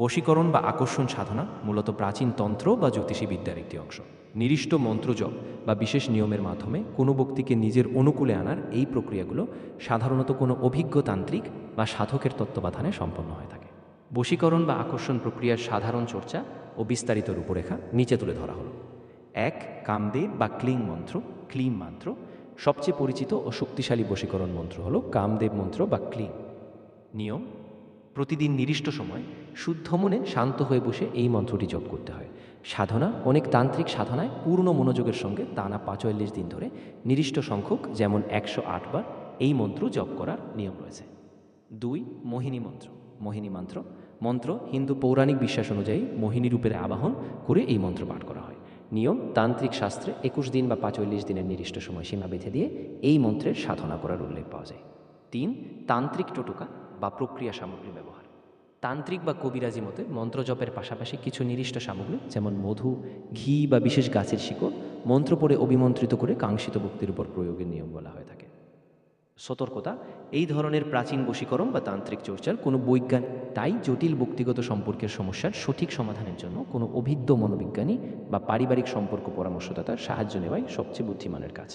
বশীকরণ বা আকর্ষণ সাধনা মূলত প্রাচীন তন্ত্র বা জ্যোতিষী বিদ্যার একটি অংশ। নির্দিষ্ট মন্ত্রজপ বা বিশেষ নিয়মের মাধ্যমে কোনো ব্যক্তিকে নিজের অনুকূলে আনার এই প্রক্রিয়াগুলো সাধারণত কোনো অভিজ্ঞ তান্ত্রিক বা সাধকের তত্ত্বাবধানে সম্পন্ন হয়ে থাকে। বশীকরণ বা আকর্ষণ প্রক্রিয়ার সাধারণ চর্চা ও বিস্তারিত রূপরেখা নিচে তুলে ধরা হলো। 1. কামদেব বা ক্লিং মন্ত্র, ক্লিম মন্ত্র। সবচেয়ে পরিচিত ও শক্তিশালী বশীকরণ মন্ত্র হলো কামদেব মন্ত্র বা ক্লিং। নিয়ম: প্রতিদিন নির্দিষ্ট সময় শুদ্ধ মনে শান্ত হয়ে বসে এই মন্ত্রটি জপ করতে হয়। সাধনা: অনেক তান্ত্রিক সাধনায় পূর্ণ মনোযোগের সঙ্গে টানা 45 দিন ধরে নির্দিষ্ট সংখ্যক যেমন 108 বার এই মন্ত্র জপ করার নিয়ম রয়েছে। 2. মোহিনী মন্ত্র, মোহিনী মন্ত্র। মন্ত্র হিন্দু পৌরাণিক বিশ্বাস অনুযায়ী মোহিনী রূপের আবাহন করে এই মন্ত্র পাঠ করা হয়। নিয়ম: তান্ত্রিক শাস্ত্রে 21 দিন বা 45 দিনের নির্দিষ্ট সময়সীমা বেঁধে দিয়ে এই মন্ত্রের সাধনা করার উল্লেখ পাওয়া যায়। 3. তান্ত্রিক টোটকা বা প্রক্রিয়া সামগ্রী ব্যবহার। তান্ত্রিক বা কবিরাজি মতে মন্ত্রজপের পাশাপাশি কিছু নির্দিষ্ট সামগ্রী যেমন মধু, ঘি বা বিশেষ গাছের শিকড় মন্ত্র পড়ে অভিমন্ত্রিত করে কাঙ্ক্ষিত ব্যক্তির উপর প্রয়োগের নিয়ম বলা হয়ে থাকে। সতর্কতা: এই ধরনের প্রাচীন বশীকরণ বা তান্ত্রিক চর্চার কোনো বৈজ্ঞানিক, তাই জটিল ব্যক্তিগত সম্পর্কের সমস্যার সঠিক সমাধানের জন্য কোনো অভিজ্ঞ মনোবিজ্ঞানী বা পারিবারিক সম্পর্ক পরামর্শদাতার সাহায্য নেওয়াই সবচেয়ে বুদ্ধিমানের কাজ।